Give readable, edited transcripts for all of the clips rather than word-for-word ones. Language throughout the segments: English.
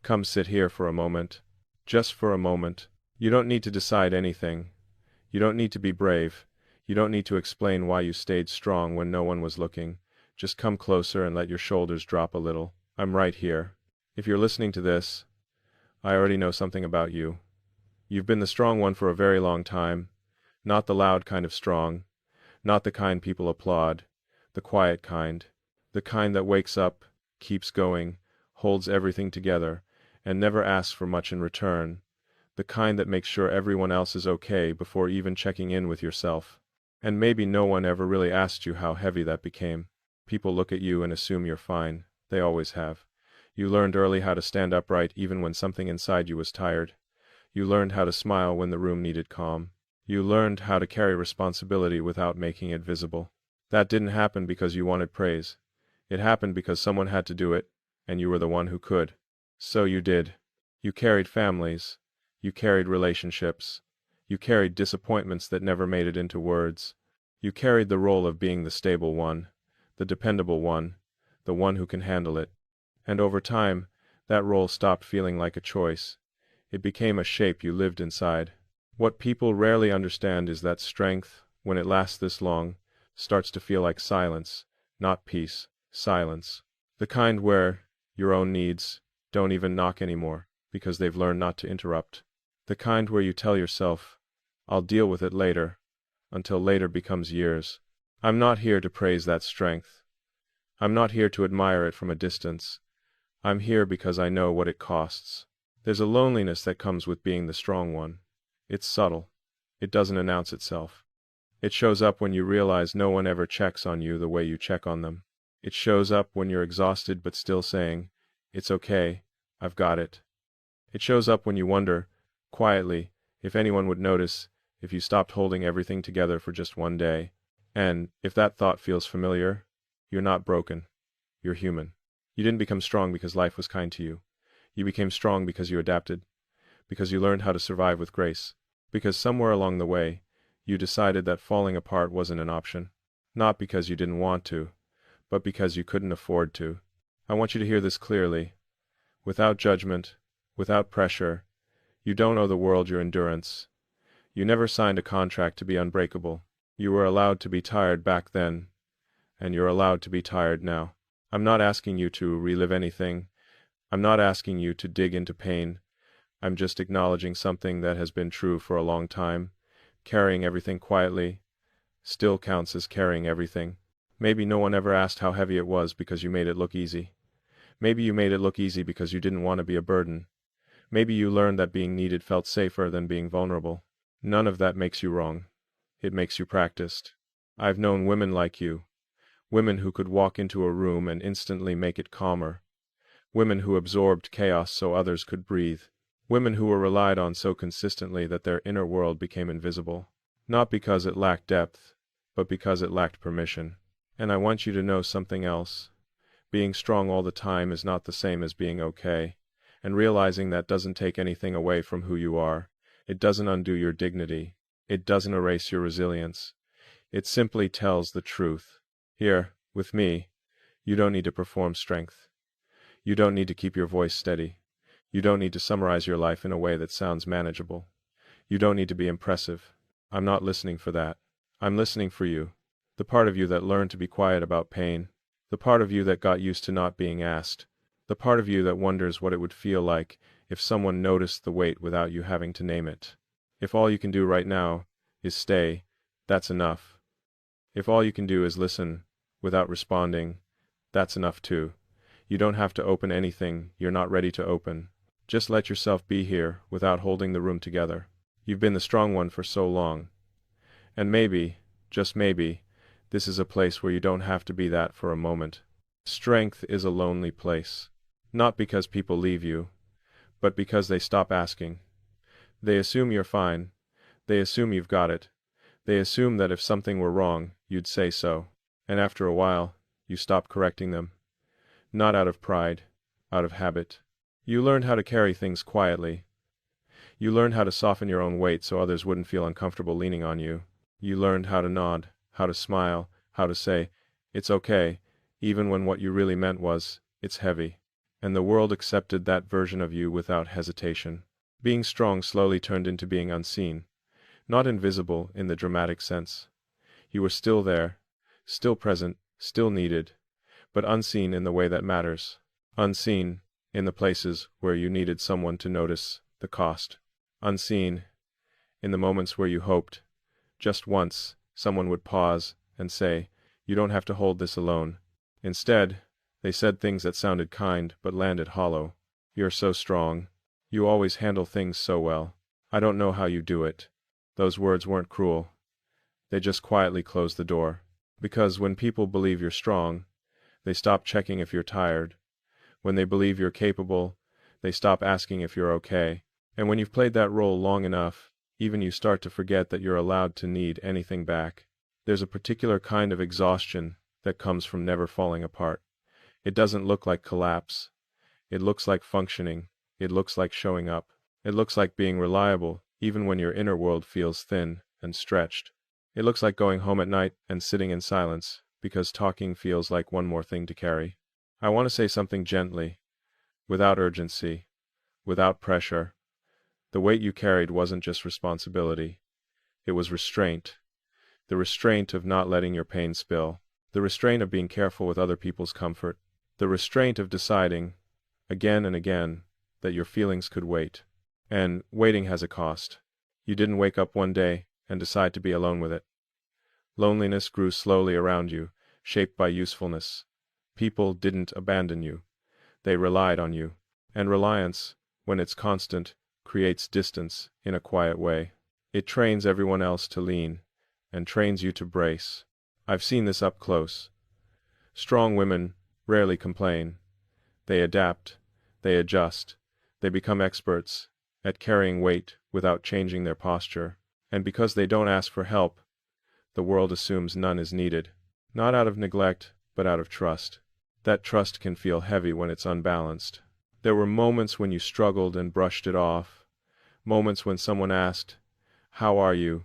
Come sit here for a moment. Just for a moment. You don't need to decide anything. You don't need to be brave. You don't need to explain why you stayed strong when no one was looking. Just come closer and let your shoulders drop a little. I'm right here. If you're listening to this, I already know something about you. You've been the strong one for a very long time. Not the loud kind of strong. Not the kind people applaud. The quiet kind. The kind that wakes up, keeps going, holds everything together, and never asks for much in return. The kind that makes sure everyone else is okay before even checking in with yourself. And maybe no one ever really asked you how heavy that became. People look at you and assume you're fine. They always have. You learned early how to stand upright even when something inside you was tired. You learned how to smile when the room needed calm. You learned how to carry responsibility without making it visible. That didn't happen because you wanted praise. It happened because someone had to do it, and you were the one who could. So you did. You carried families. You carried relationships. You carried disappointments that never made it into words. You carried the role of being the stable one, the dependable one, the one who can handle it. And over time, that role stopped feeling like a choice. It became a shape you lived inside. What people rarely understand is that strength, when it lasts this long, starts to feel like silence, not peace, silence. The kind where your own needs don't even knock anymore because they've learned not to interrupt. The kind where you tell yourself, I'll deal with it later, until later becomes years. I'm not here to praise that strength. I'm not here to admire it from a distance. I'm here because I know what it costs. There's a loneliness that comes with being the strong one. It's subtle. It doesn't announce itself. It shows up when you realize no one ever checks on you the way you check on them. It shows up when you're exhausted but still saying, it's okay, I've got it. It shows up when you wonder, quietly, if anyone would notice if you stopped holding everything together for just one day. And if that thought feels familiar, you're not broken. You're human. You didn't become strong because life was kind to you. You became strong because you adapted, because you learned how to survive with grace, because somewhere along the way, you decided that falling apart wasn't an option. Not because you didn't want to, but because you couldn't afford to. I want you to hear this clearly. Without judgment, without pressure, you don't owe the world your endurance. You never signed a contract to be unbreakable. You were allowed to be tired back then, and you're allowed to be tired now. I'm not asking you to relive anything. I'm not asking you to dig into pain. I'm just acknowledging something that has been true for a long time. Carrying everything quietly still counts as carrying everything. Maybe no one ever asked how heavy it was because you made it look easy. Maybe you made it look easy because you didn't want to be a burden. Maybe you learned that being needed felt safer than being vulnerable. None of that makes you wrong. It makes you practiced. I've known women like you. Women who could walk into a room and instantly make it calmer. Women who absorbed chaos so others could breathe. Women who were relied on so consistently that their inner world became invisible. Not because it lacked depth, but because it lacked permission. And I want you to know something else. Being strong all the time is not the same as being okay. And realizing that doesn't take anything away from who you are. It doesn't undo your dignity. It doesn't erase your resilience. It simply tells the truth. Here, with me, you don't need to perform strength. You don't need to keep your voice steady. You don't need to summarize your life in a way that sounds manageable. You don't need to be impressive. I'm not listening for that. I'm listening for you. The part of you that learned to be quiet about pain. The part of you that got used to not being asked. The part of you that wonders what it would feel like if someone noticed the weight without you having to name it. If all you can do right now is stay, that's enough. If all you can do is listen without responding, that's enough too. You don't have to open anything you're not ready to open. Just let yourself be here without holding the room together. You've been the strong one for so long. And maybe, just maybe, this is a place where you don't have to be that for a moment. Strength is a lonely place. Not because people leave you, but because they stop asking. They assume you're fine. They assume you've got it. They assume that if something were wrong, you'd say so. And after a while, you stop correcting them. Not out of pride, out of habit. You learned how to carry things quietly. You learned how to soften your own weight so others wouldn't feel uncomfortable leaning on you. You learned how to nod, how to smile, how to say, it's okay, even when what you really meant was, it's heavy. and the world accepted that version of you without hesitation. Being strong slowly turned into being unseen, not invisible in the dramatic sense. You were still there, still present, still needed, but unseen in the way that matters. Unseen in the places where you needed someone to notice the cost. Unseen in the moments where you hoped, just once, someone would pause and say, "You don't have to hold this alone." Instead, they said things that sounded kind but landed hollow. "You're so strong. You always handle things so well. I don't know how you do it." Those words weren't cruel. They just quietly closed the door. Because when people believe you're strong, they stop checking if you're tired. When they believe you're capable, they stop asking if you're okay. And when you've played that role long enough, even you start to forget that you're allowed to need anything back. There's a particular kind of exhaustion that comes from never falling apart. It doesn't look like collapse. It looks like functioning. It looks like showing up. It looks like being reliable, even when your inner world feels thin and stretched. It looks like going home at night and sitting in silence, because talking feels like one more thing to carry. I want to say something gently, without urgency, without pressure. The weight you carried wasn't just responsibility. It was restraint. The restraint of not letting your pain spill. The restraint of being careful with other people's comfort. The restraint of deciding, again and again, that your feelings could wait. And waiting has a cost. You didn't wake up one day and decide to be alone with it. Loneliness grew slowly around you, shaped by usefulness. People didn't abandon you. They relied on you. And reliance, when it's constant, creates distance in a quiet way. It trains everyone else to lean, and trains you to brace. I've seen this up close. Strong women rarely complain. They adapt, they adjust, they become experts at carrying weight without changing their posture. And because they don't ask for help, the world assumes none is needed. Not out of neglect, but out of trust. That trust can feel heavy when it's unbalanced. There were moments when you struggled and brushed it off. Moments when someone asked, "How are you?"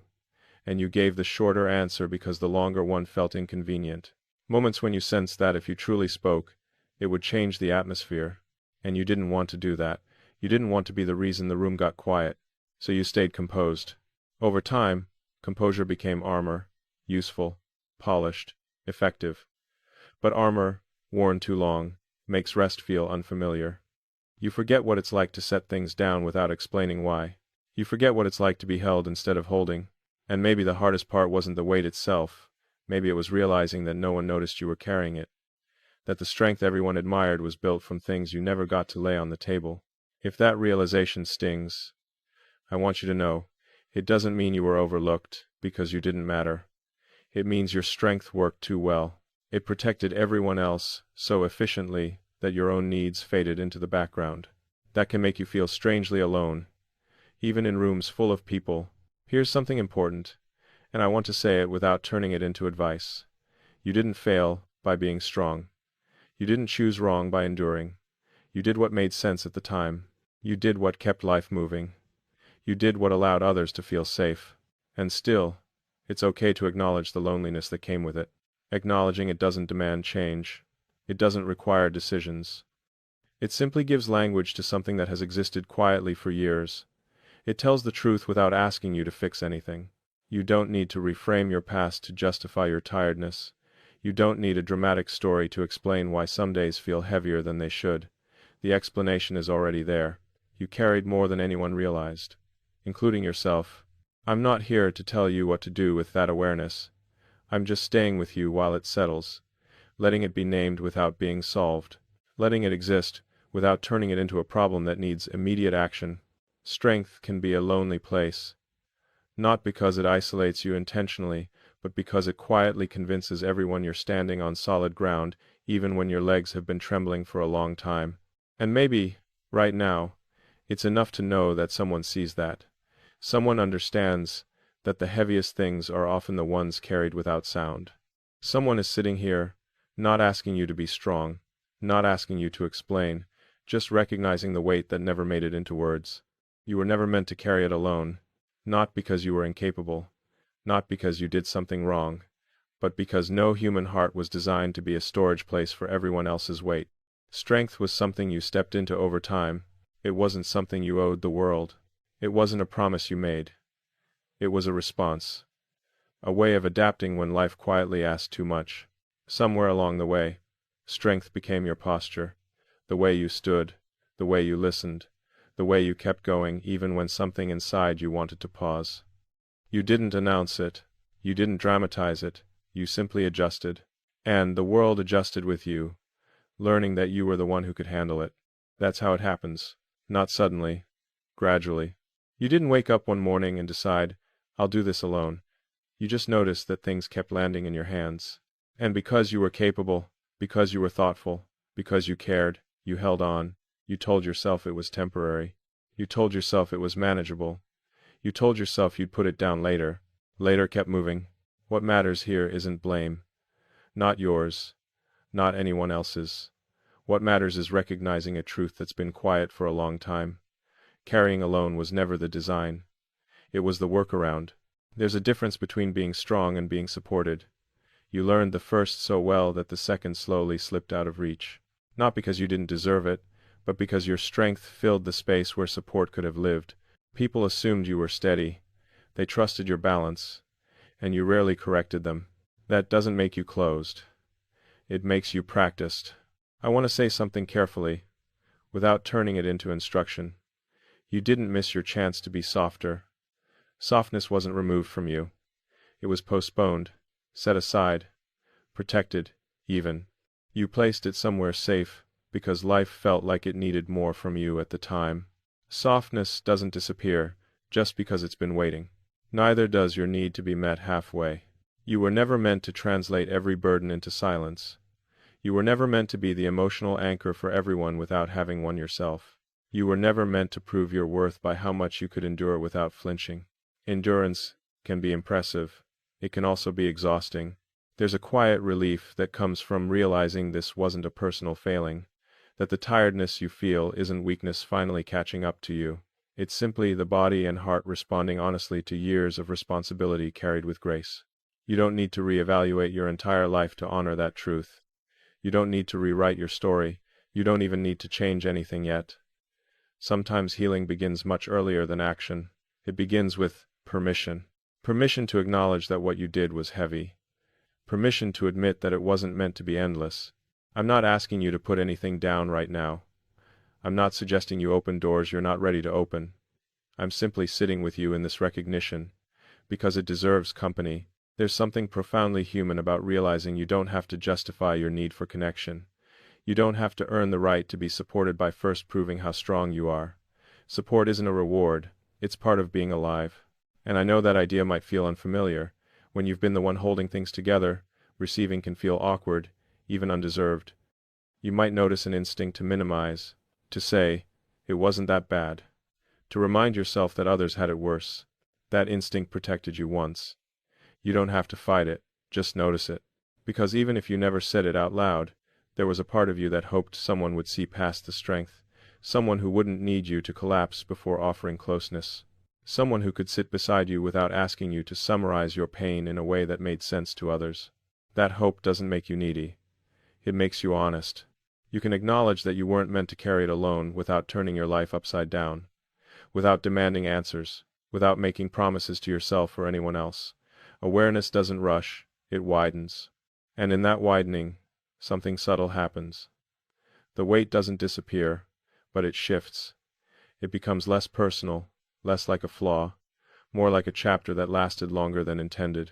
and you gave the shorter answer because the longer one felt inconvenient. Moments when you sensed that if you truly spoke, it would change the atmosphere. And you didn't want to do that. You didn't want to be the reason the room got quiet. So you stayed composed. Over time, composure became armor, useful, polished, effective. But armor, worn too long, makes rest feel unfamiliar. You forget what it's like to set things down without explaining why. You forget what it's like to be held instead of holding. And maybe the hardest part wasn't the weight itself. Maybe it was realizing that no one noticed you were carrying it. That the strength everyone admired was built from things you never got to lay on the table. If that realization stings, I want you to know, it doesn't mean you were overlooked because you didn't matter. It means your strength worked too well. It protected everyone else so efficiently that your own needs faded into the background. That can make you feel strangely alone, even in rooms full of people. Here's something important, and I want to say it without turning it into advice. You didn't fail by being strong. You didn't choose wrong by enduring. You did what made sense at the time. You did what kept life moving. You did what allowed others to feel safe. And still, it's okay to acknowledge the loneliness that came with it. Acknowledging it doesn't demand change. It doesn't require decisions. It simply gives language to something that has existed quietly for years. It tells the truth without asking you to fix anything. You don't need to reframe your past to justify your tiredness. You don't need a dramatic story to explain why some days feel heavier than they should. The explanation is already there. You carried more than anyone realized, including yourself. I'm not here to tell you what to do with that awareness. I'm just staying with you while it settles, letting it be named without being solved, letting it exist without turning it into a problem that needs immediate action. Strength can be a lonely place, not because it isolates you intentionally, but because it quietly convinces everyone you're standing on solid ground, even when your legs have been trembling for a long time. And maybe, right now, it's enough to know that someone sees that. Someone understands that the heaviest things are often the ones carried without sound. Someone is sitting here, not asking you to be strong, not asking you to explain, just recognizing the weight that never made it into words. You were never meant to carry it alone, not because you were incapable, not because you did something wrong, but because no human heart was designed to be a storage place for everyone else's weight. Strength was something you stepped into over time. It wasn't something you owed the world. It wasn't a promise you made. It was a response. A way of adapting when life quietly asked too much. Somewhere along the way, strength became your posture. The way you stood, the way you listened, the way you kept going even when something inside you wanted to pause. You didn't announce it. You didn't dramatize it. You simply adjusted. And the world adjusted with you, learning that you were the one who could handle it. That's how it happens. Not suddenly. Gradually. You didn't wake up one morning and decide, I'll do this alone. You just noticed that things kept landing in your hands. And because you were capable, because you were thoughtful, because you cared, you held on. You told yourself it was temporary. You told yourself it was manageable. You told yourself you'd put it down later. Later kept moving. What matters here isn't blame. Not yours. Not anyone else's. What matters is recognizing a truth that's been quiet for a long time. Carrying alone was never the design. It was the workaround. There's a difference between being strong and being supported. You learned the first so well that the second slowly slipped out of reach. Not because you didn't deserve it, but because your strength filled the space where support could have lived. People assumed you were steady. They trusted your balance, and you rarely corrected them. That doesn't make you closed. It makes you practiced. I want to say something carefully, without turning it into instruction. You didn't miss your chance to be softer. Softness wasn't removed from you. It was postponed, set aside, protected, even. You placed it somewhere safe, because life felt like it needed more from you at the time. Softness doesn't disappear just because it's been waiting. Neither does your need to be met halfway. You were never meant to translate every burden into silence. You were never meant to be the emotional anchor for everyone without having one yourself. You were never meant to prove your worth by how much you could endure without flinching. Endurance can be impressive. It can also be exhausting. There's a quiet relief that comes from realizing this wasn't a personal failing, that the tiredness you feel isn't weakness finally catching up to you. It's simply the body and heart responding honestly to years of responsibility carried with grace. You don't need to reevaluate your entire life to honor that truth. You don't need to rewrite your story. You don't even need to change anything yet. Sometimes healing begins much earlier than action. It begins with permission. Permission to acknowledge that what you did was heavy. Permission to admit that it wasn't meant to be endless. I'm not asking you to put anything down right now. I'm not suggesting you open doors you're not ready to open. I'm simply sitting with you in this recognition, because it deserves company. There's something profoundly human about realizing you don't have to justify your need for connection. You don't have to earn the right to be supported by first proving how strong you are. Support isn't a reward, it's part of being alive. And I know that idea might feel unfamiliar. When you've been the one holding things together, receiving can feel awkward, even undeserved. You might notice an instinct to minimize, to say, it wasn't that bad. To remind yourself that others had it worse. That instinct protected you once. You don't have to fight it, just notice it. Because even if you never said it out loud, there was a part of you that hoped someone would see past the strength, someone who wouldn't need you to collapse before offering closeness, someone who could sit beside you without asking you to summarize your pain in a way that made sense to others. That hope doesn't make you needy. It makes you honest. You can acknowledge that you weren't meant to carry it alone without turning your life upside down, without demanding answers, without making promises to yourself or anyone else. Awareness doesn't rush, it widens. And in that widening, something subtle happens. The weight doesn't disappear, but it shifts. It becomes less personal, less like a flaw, more like a chapter that lasted longer than intended.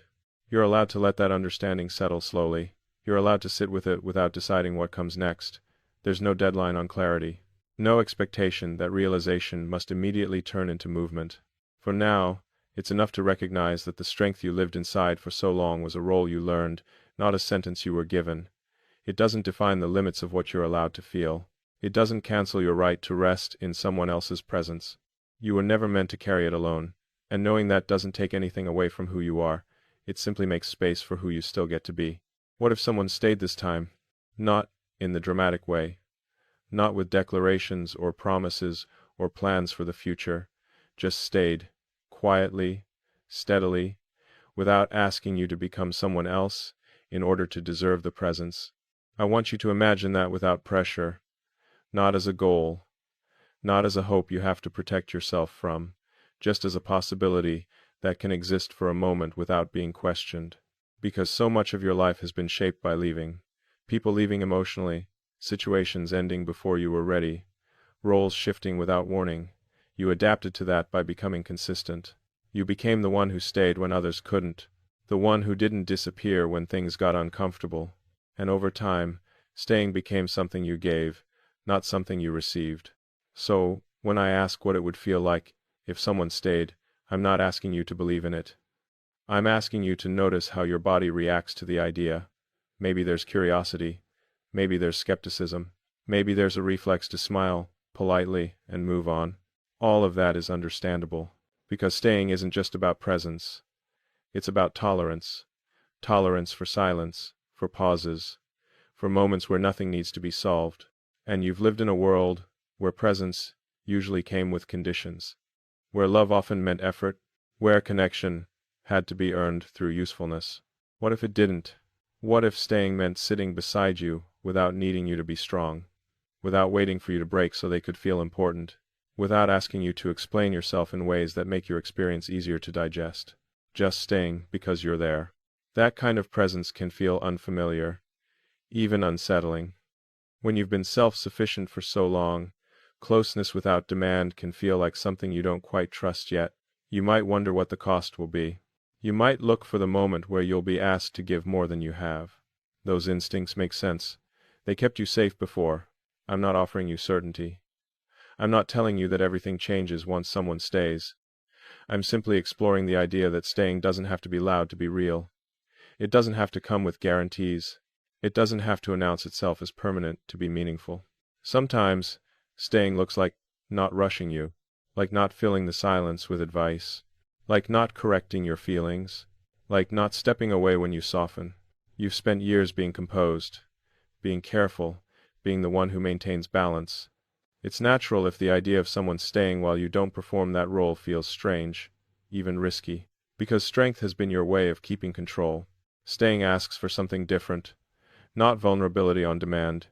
You're allowed to let that understanding settle slowly. You're allowed to sit with it without deciding what comes next. There's no deadline on clarity. No expectation that realization must immediately turn into movement. For now, it's enough to recognize that the strength you lived inside for so long was a role you learned, not a sentence you were given. It doesn't define the limits of what you're allowed to feel. It doesn't cancel your right to rest in someone else's presence. You were never meant to carry it alone, and knowing that doesn't take anything away from who you are. It simply makes space for who you still get to be. What if someone stayed this time? Not in the dramatic way. Not with declarations or promises or plans for the future. Just stayed. Quietly, steadily, without asking you to become someone else in order to deserve the presence. I want you to imagine that without pressure. not as a goal, not as a hope you have to protect yourself from, just as a possibility that can exist for a moment without being questioned. Because so much of your life has been shaped by leaving. People leaving emotionally, situations ending before you were ready, roles shifting without warning. You adapted to that by becoming consistent. You became the one who stayed when others couldn't, the one who didn't disappear when things got uncomfortable. And over time, staying became something you gave, not something you received. So, when I ask what it would feel like if someone stayed, I'm not asking you to believe in it. I'm asking you to notice how your body reacts to the idea. Maybe there's curiosity, maybe there's skepticism, maybe there's a reflex to smile politely and move on. All of that is understandable, because staying isn't just about presence. It's about tolerance. Tolerance for silence, for pauses, for moments where nothing needs to be solved. And you've lived in a world where presence usually came with conditions, where love often meant effort, where connection had to be earned through usefulness. What if it didn't? What if staying meant sitting beside you without needing you to be strong, without waiting for you to break so they could feel important, without asking you to explain yourself in ways that make your experience easier to digest, just staying because you're there? That kind of presence can feel unfamiliar, even unsettling. When you've been self-sufficient for so long, closeness without demand can feel like something you don't quite trust yet. You might wonder what the cost will be. You might look for the moment where you'll be asked to give more than you have. Those instincts make sense. They kept you safe before. I'm not offering you certainty. I'm not telling you that everything changes once someone stays. I'm simply exploring the idea that staying doesn't have to be loud to be real. It doesn't have to come with guarantees. It doesn't have to announce itself as permanent to be meaningful. Sometimes, staying looks like not rushing you, like not filling the silence with advice, like not correcting your feelings, like not stepping away when you soften. You've spent years being composed, being careful, being the one who maintains balance. It's natural if the idea of someone staying while you don't perform that role feels strange, even risky, because strength has been your way of keeping control. Staying asks for something different. Not vulnerability on demand,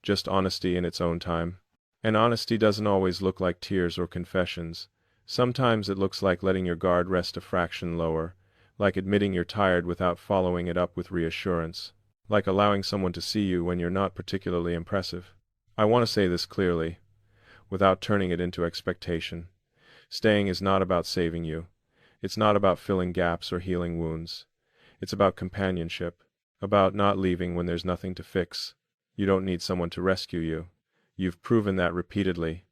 just honesty in its own time. And honesty doesn't always look like tears or confessions. Sometimes it looks like letting your guard rest a fraction lower, like admitting you're tired without following it up with reassurance, like allowing someone to see you when you're not particularly impressive. I want to say this clearly, without turning it into expectation. Staying is not about saving you. It's not about filling gaps or healing wounds. It's about companionship. About not leaving when there's nothing to fix. You don't need someone to rescue you. You've proven that repeatedly.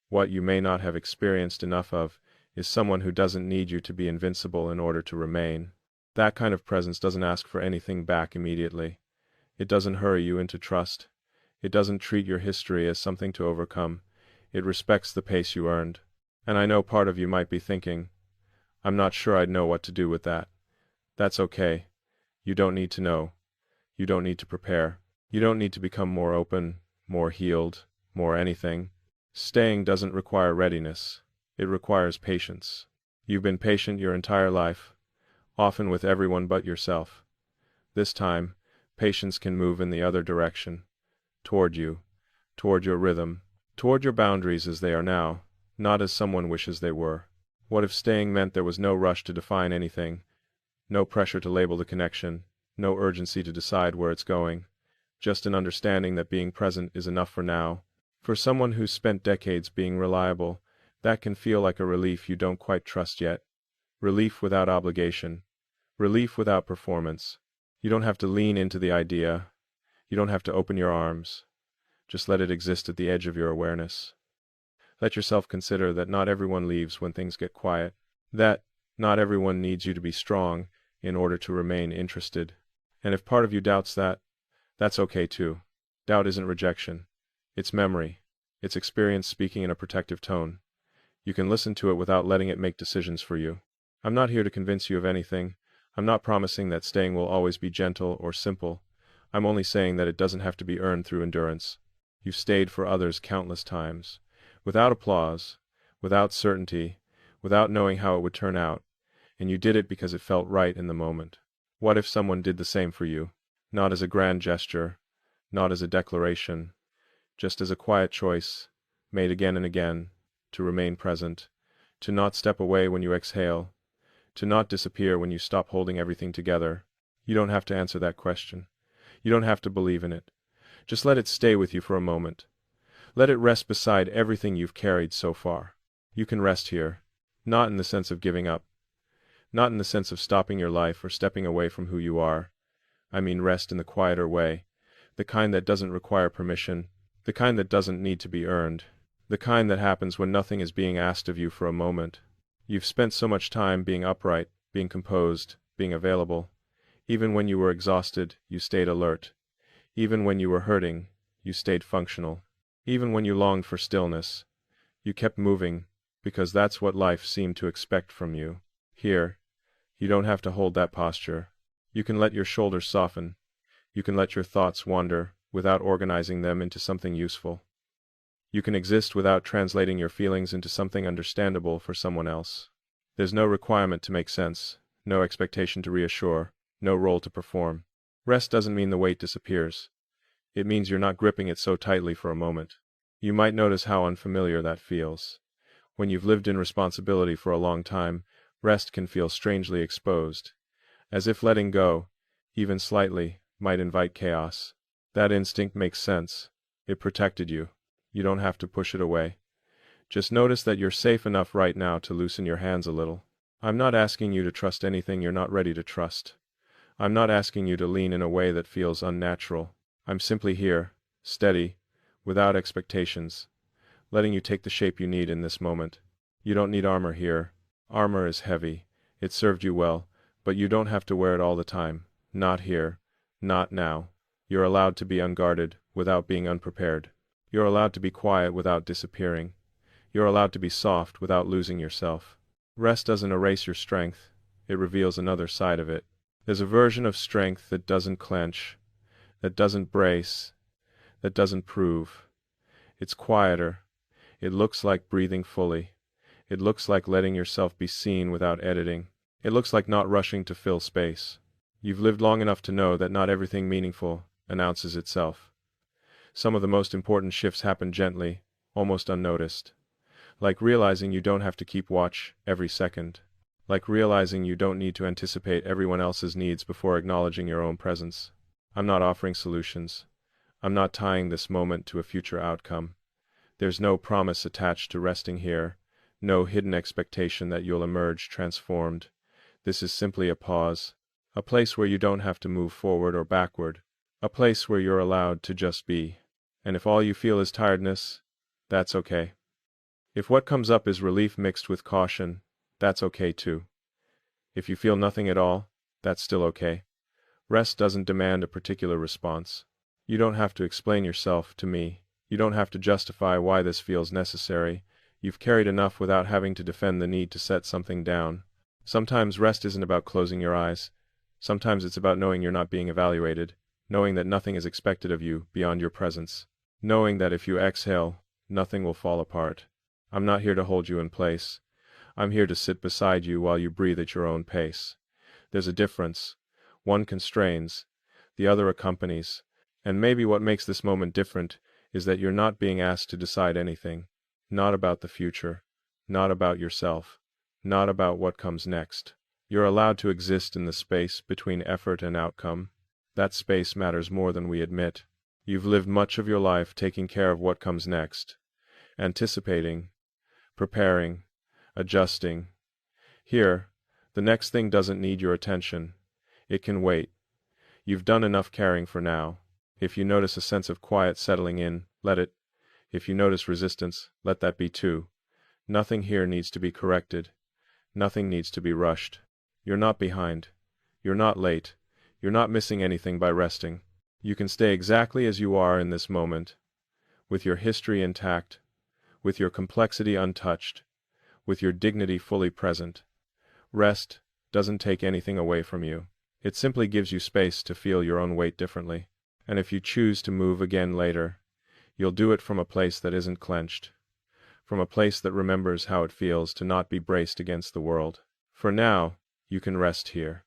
What you may not have experienced enough of is someone who doesn't need you to be invincible in order to remain. That kind of presence doesn't ask for anything back immediately. It doesn't hurry you into trust. It doesn't treat your history as something to overcome. It respects the pace you earned. And I know part of you might be thinking, I'm not sure I'd know what to do with that. That's okay. You don't need to know. You don't need to prepare. You don't need to become more open, more healed, more anything. Staying doesn't require readiness. It requires patience. You've been patient your entire life, often with everyone but yourself. This time, patience can move in the other direction, toward you, toward your rhythm, toward your boundaries as they are now, not as someone wishes they were. What if staying meant there was no rush to define anything, no pressure to label the connection, no urgency to decide where it's going, just an understanding that being present is enough for now? For someone who's spent decades being reliable, that can feel like a relief you don't quite trust yet. Relief without obligation. Relief without performance. You don't have to lean into the idea. You don't have to open your arms. Just let it exist at the edge of your awareness. Let yourself consider that not everyone leaves when things get quiet. That not everyone needs you to be strong in order to remain interested. And if part of you doubts that, that's okay too. Doubt isn't rejection. It's memory. It's experience speaking in a protective tone. You can listen to it without letting it make decisions for you. I'm not here to convince you of anything. I'm not promising that staying will always be gentle or simple. I'm only saying that it doesn't have to be earned through endurance. You've stayed for others countless times, without applause, without certainty, without knowing how it would turn out, and you did it because it felt right in the moment. What if someone did the same for you? Not as a grand gesture, not as a declaration, just as a quiet choice, made again and again, to remain present, to not step away when you exhale, to not disappear when you stop holding everything together. You don't have to answer that question. You don't have to believe in it. Just let it stay with you for a moment. Let it rest beside everything you've carried so far. You can rest here, not in the sense of giving up, not in the sense of stopping your life or stepping away from who you are. I mean rest in the quieter way, the kind that doesn't require permission, the kind that doesn't need to be earned, the kind that happens when nothing is being asked of you for a moment. You've spent so much time being upright, being composed, being available. Even when you were exhausted, you stayed alert. Even when you were hurting, you stayed functional. Even when you longed for stillness, you kept moving, because that's what life seemed to expect from you. Here, you don't have to hold that posture. You can let your shoulders soften. You can let your thoughts wander without organizing them into something useful. You can exist without translating your feelings into something understandable for someone else. There's no requirement to make sense, no expectation to reassure, no role to perform. Rest doesn't mean the weight disappears. It means you're not gripping it so tightly for a moment. You might notice how unfamiliar that feels. When you've lived in responsibility for a long time, rest can feel strangely exposed, as if letting go, even slightly, might invite chaos. That instinct makes sense. It protected you. You don't have to push it away. Just notice that you're safe enough right now to loosen your hands a little. I'm not asking you to trust anything you're not ready to trust. I'm not asking you to lean in a way that feels unnatural. I'm simply here, steady, without expectations, letting you take the shape you need in this moment. You don't need armor here. Armor is heavy. It served you well, but you don't have to wear it all the time. Not here. Not now. You're allowed to be unguarded without being unprepared. You're allowed to be quiet without disappearing. You're allowed to be soft without losing yourself. Rest doesn't erase your strength. It reveals another side of it. There's a version of strength that doesn't clench, that doesn't brace, that doesn't prove. It's quieter. It looks like breathing fully. It looks like letting yourself be seen without editing. It looks like not rushing to fill space. You've lived long enough to know that not everything meaningful announces itself. Some of the most important shifts happen gently, almost unnoticed. Like realizing you don't have to keep watch every second. Like realizing you don't need to anticipate everyone else's needs before acknowledging your own presence. I'm not offering solutions. I'm not tying this moment to a future outcome. There's no promise attached to resting here, no hidden expectation that you'll emerge transformed. This is simply a pause, a place where you don't have to move forward or backward, a place where you're allowed to just be. And if all you feel is tiredness, that's okay. If what comes up is relief mixed with caution, that's okay too. If you feel nothing at all, that's still okay. Rest doesn't demand a particular response. You don't have to explain yourself to me. You don't have to justify why this feels necessary. You've carried enough without having to defend the need to set something down. Sometimes rest isn't about closing your eyes. Sometimes it's about knowing you're not being evaluated, knowing that nothing is expected of you beyond your presence, knowing that if you exhale, nothing will fall apart. I'm not here to hold you in place. I'm here to sit beside you while you breathe at your own pace. There's a difference. One constrains, the other accompanies. And maybe what makes this moment different is that you're not being asked to decide anything. Not about the future. Not about yourself. Not about what comes next. You're allowed to exist in the space between effort and outcome. That space matters more than we admit. You've lived much of your life taking care of what comes next. Anticipating. Preparing. Adjusting. Here, the next thing doesn't need your attention. It can wait. You've done enough caring for now. If you notice a sense of quiet settling in, let it. If you notice resistance, let that be too. Nothing here needs to be corrected. Nothing needs to be rushed. You're not behind. You're not late. You're not missing anything by resting. You can stay exactly as you are in this moment, with your history intact, with your complexity untouched, with your dignity fully present. Rest doesn't take anything away from you. It simply gives you space to feel your own weight differently. And if you choose to move again later, you'll do it from a place that isn't clenched, from a place that remembers how it feels to not be braced against the world. For now, you can rest here.